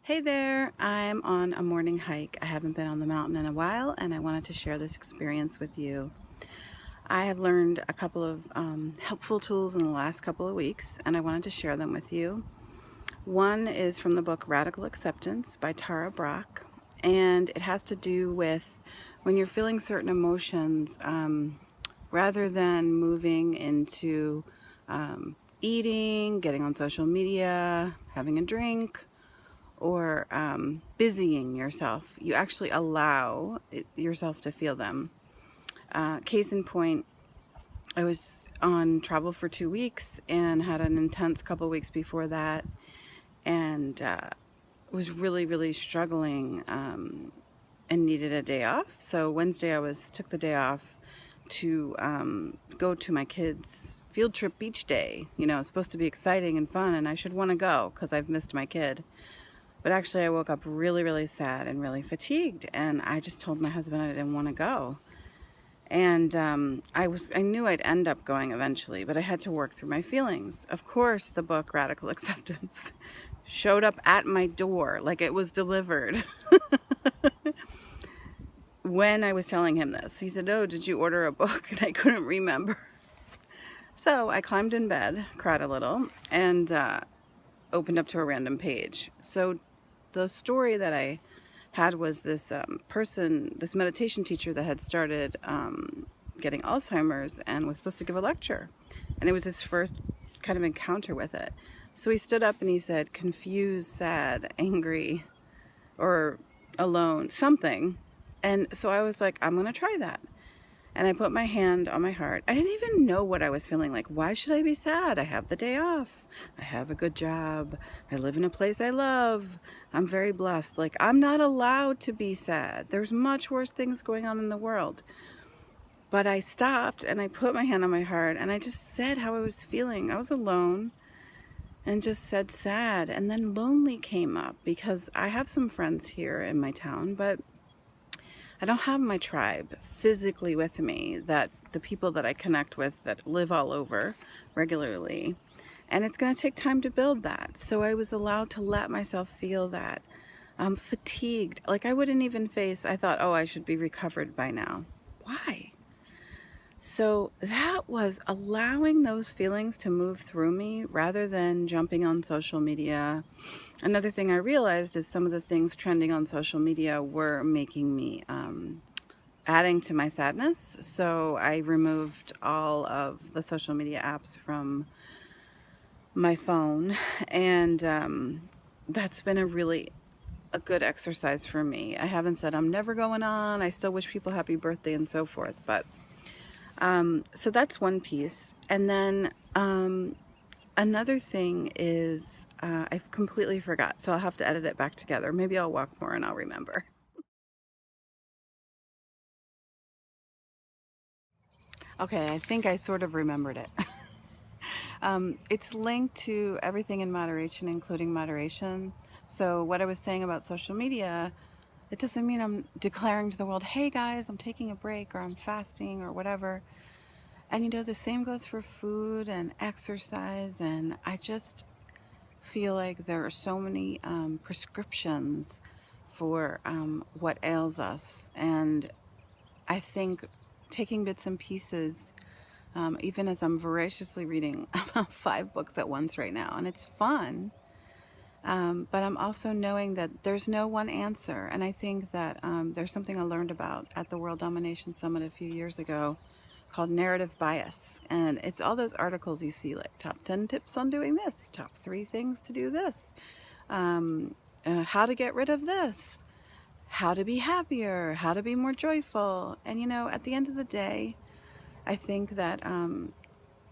Hey there, I'm on a morning hike. I haven't been on the mountain in a while and I wanted to share this experience with you. I have learned a couple of helpful tools in the last couple of weeks and I wanted to share them with you. One is from the book Radical Acceptance by Tara Brach, and it has to do with when you're feeling certain emotions, rather than moving into eating, getting on social media, having a drink, or busying yourself. You actually allow yourself to feel them. Case in point, I was on travel for 2 weeks and had an intense couple weeks before that, and was really struggling and needed a day off. So Wednesday took the day off to go to my kids' field trip beach day. You know, it's supposed to be exciting and fun, and I should want to go because I've missed my kid. But actually, I woke up really sad and really fatigued, and I just told my husband I didn't want to go. And I knew I'd end up going eventually, but I had to work through my feelings. Of course, the book Radical Acceptance showed up at my door like it was delivered. When I was telling him this, he said, "Oh, did you order a book?" And I couldn't remember. So I climbed in bed, cried a little, and opened up to a random page. So the story that I had was this this meditation teacher that had started getting Alzheimer's and was supposed to give a lecture. And it was his first kind of encounter with it. So he stood up and he said, confused, sad, angry, or alone, something. And so I was like, I'm going to try that. And I put my hand on my heart. I didn't even know what I was feeling like. Why should I be sad? I have the day off. I have a good job. I live in a place I love. I'm very blessed. Like, I'm not allowed to be sad. There's much worse things going on in the world. But I stopped and I put my hand on my heart and I just said how I was feeling. I was alone and just said sad. And then lonely came up because I have some friends here in my town, but I don't have my tribe physically with me, that the people that I connect with that live all over regularly. And it's going to take time to build that. So I was allowed to let myself feel that. I'm fatigued. Like I wouldn't even I thought, oh, I should be recovered by now. Why? So that was allowing those feelings to move through me rather than jumping on social media. Another thing I realized is some of the things trending on social media were making me adding to my sadness. So I removed all of the social media apps from my phone, and that's been a good exercise for me. I haven't said I'm never going on. I still wish people happy birthday and so forth, but so that's one piece. And then another thing is I've completely forgot, so I'll have to edit it back together. Maybe I'll walk more and I'll remember. Okay, I think I sort of remembered it. It's linked to everything in moderation, including moderation. So what I was saying about social media, it doesn't mean I'm declaring to the world, hey guys, I'm taking a break or I'm fasting or whatever. And you know, the same goes for food and exercise. And I just feel like there are so many prescriptions for what ails us. And I think taking bits and pieces, even as I'm voraciously reading about 5 books at once right now, and it's fun. But I'm also knowing that there's no one answer. And I think that there's something I learned about at the World Domination Summit a few years ago called narrative bias. And it's all those articles you see, like top 10 tips on doing this, top 3 things to do this, how to get rid of this, how to be happier, how to be more joyful. And you know, at the end of the day, I think that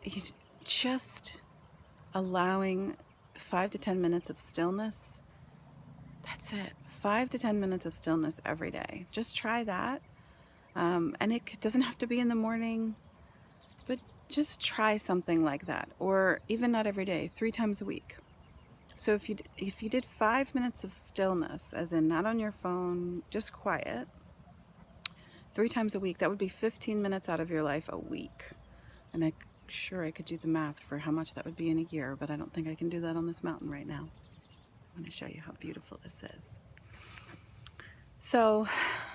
you just allowing 5 to 10 minutes of stillness, that's it. 5 to 10 minutes of stillness every day. Just try that. And it doesn't have to be in the morning, but just try something like that. Or even not every day, 3 times a week. So if you did 5 minutes of stillness, as in not on your phone, just quiet, 3 times a week, that would be 15 minutes out of your life a week. And I'm sure I could do the math for how much that would be in a year, but I don't think I can do that on this mountain right now. want to show you how beautiful this is. So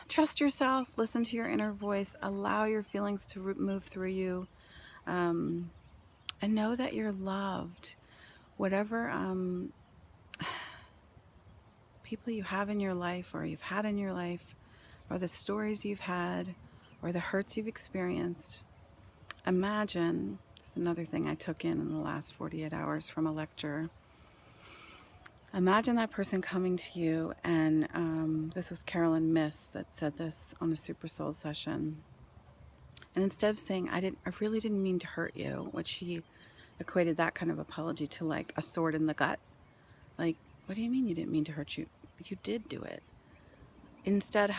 trust yourself, listen to your inner voice, allow your feelings to move through you, and know that you're loved. Whatever people you have in your life or you've had in your life, or the stories you've had, or the hurts you've experienced, imagine, this is another thing I took in the last 48 hours from a lecture. Imagine that person coming to you, and this was Carolyn Miss that said this on a Super Soul session. And instead of saying, I really didn't mean to hurt you, which she equated that kind of apology to like a sword in the gut. Like, what do you mean you didn't mean to hurt you? You did do it. Instead,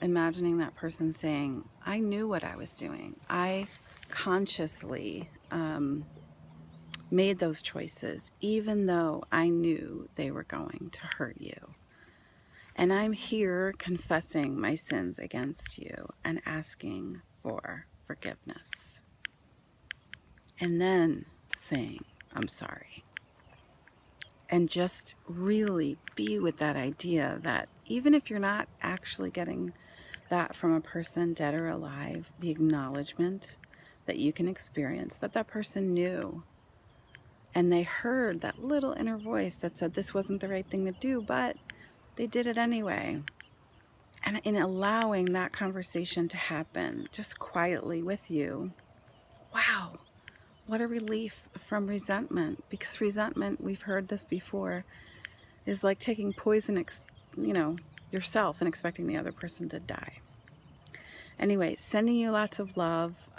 imagining that person saying, I knew what I was doing. I consciously made those choices, even though I knew they were going to hurt you. And I'm here confessing my sins against you and asking for forgiveness. And then saying, I'm sorry. And just really be with that idea that even if you're not actually getting that from a person, dead or alive, the acknowledgement that you can experience that that person knew. And they heard that little inner voice that said this wasn't the right thing to do, but they did it anyway. And in allowing that conversation to happen just quietly with you, wow, what a relief from resentment. Because resentment, we've heard this before, is like taking poison, yourself and expecting the other person to die. Anyway, sending you lots of love.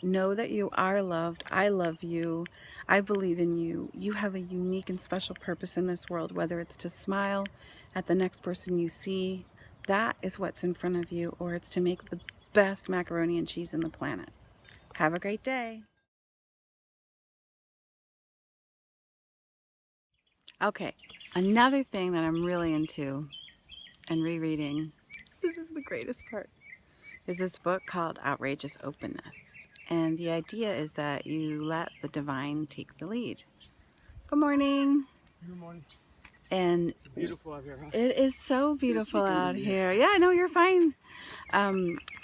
Know that you are loved. I love you. I believe in you. You have a unique and special purpose in this world, whether it's to smile at the next person you see, that is what's in front of you, or it's to make the best macaroni and cheese in the planet. Have a great day. Okay, another thing that I'm really into and rereading, this is the greatest part, is this book called Outrageous Openness. And the idea is that you let the divine take the lead. Good morning. Good morning. And it's beautiful out here, huh? It is so beautiful out here. Yeah, I know, you're fine.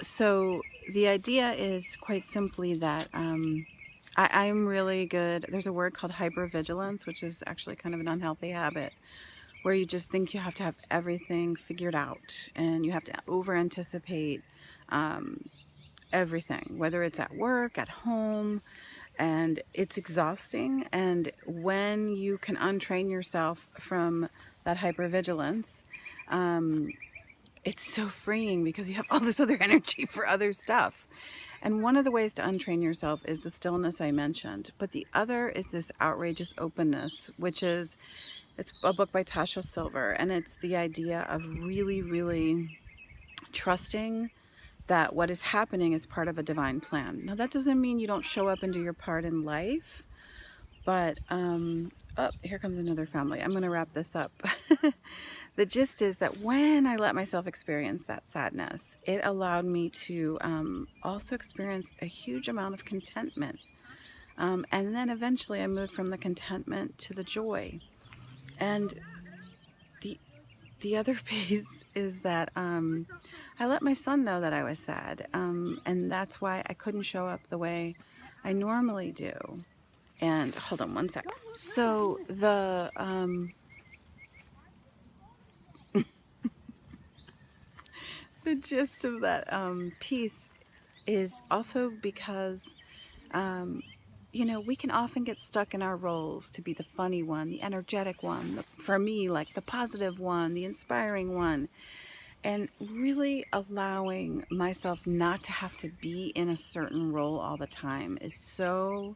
So the idea is quite simply that I'm really good. There's a word called hypervigilance, which is actually kind of an unhealthy habit, where you just think you have to have everything figured out and you have to over anticipate everything, whether it's at work, at home, and it's exhausting. And when you can untrain yourself from that hypervigilance, it's so freeing because you have all this other energy for other stuff. And one of the ways to untrain yourself is the stillness I mentioned. But the other is this outrageous openness, which is, it's a book by Tasha Silver. And it's the idea of really, really trusting that what is happening is part of a divine plan. Now, that doesn't mean you don't show up and do your part in life. But, oh, here comes another family. I'm going to wrap this up. The gist is that when I let myself experience that sadness, it allowed me to also experience a huge amount of contentment. And then eventually I moved from the contentment to the joy. And the other piece is that I let my son know that I was sad. And that's why I couldn't show up the way I normally do. And hold on one sec. So the the gist of that piece is also because we can often get stuck in our roles to be the funny one, the energetic one, for me, like the positive one, the inspiring one, and really allowing myself not to have to be in a certain role all the time is so,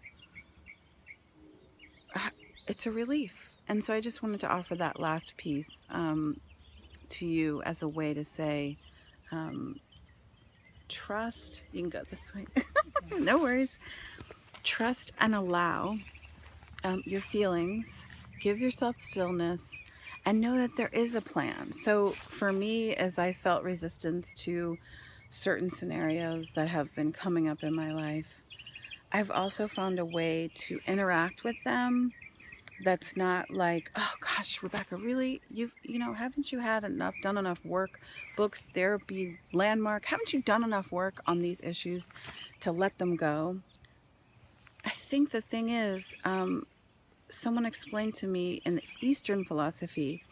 it's a relief. And so I just wanted to offer that last piece to you as a way to say, trust. You can go this way. No worries. Trust and allow your feelings. Give yourself stillness and know that there is a plan. So for me, as I felt resistance to certain scenarios that have been coming up in my life, I've also found a way to interact with them that's not like, oh gosh, Rebecca, really? Haven't you had done enough work, books, therapy, landmark? Haven't you done enough work on these issues to let them go? I think the thing is, someone explained to me in the Eastern philosophy,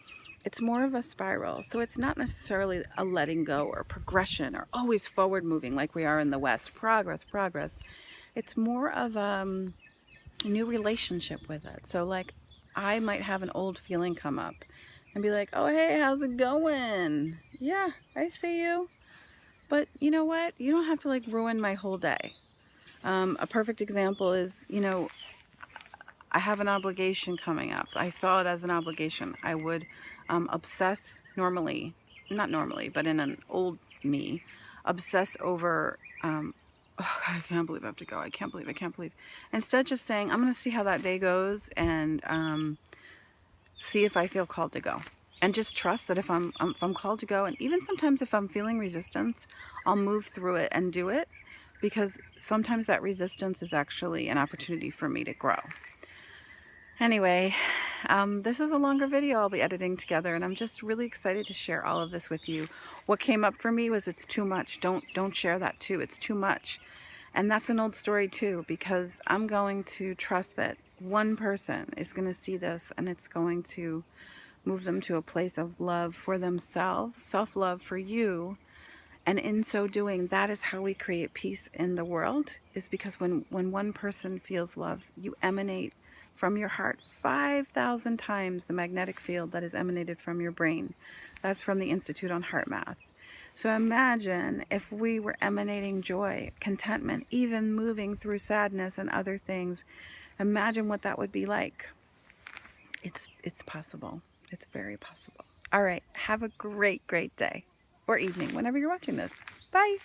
it's more of a spiral. So it's not necessarily a letting go or progression or always forward moving like we are in the West. Progress, progress. It's more of a new relationship with it. So like I might have an old feeling come up and be like, oh, hey, how's it going? Yeah, I see you. But you know what? You don't have to like ruin my whole day. A perfect example is, I have an obligation coming up. I saw it as an obligation. I would obsess normally, not normally, but in an old me, obsess over, oh God, I can't believe I have to go. I can't believe. Instead, just saying, I'm going to see how that day goes and see if I feel called to go. And just trust that if I'm called to go, and even sometimes if I'm feeling resistance, I'll move through it and do it, because sometimes that resistance is actually an opportunity for me to grow. Anyway, this is a longer video I'll be editing together, and I'm just really excited to share all of this with you. What came up for me was it's too much. Don't share that too. It's too much. And that's an old story too, because I'm going to trust that one person is going to see this and it's going to move them to a place of love for themselves, self-love for you. And in so doing, that is how we create peace in the world, is because when one person feels love, you emanate from your heart 5,000 times the magnetic field that is emanated from your brain. That's from the Institute on Heart Math. So imagine if we were emanating joy, contentment, even moving through sadness and other things. Imagine what that would be like. It's possible. It's very possible. All right. Have a great day or evening whenever you're watching this. Bye.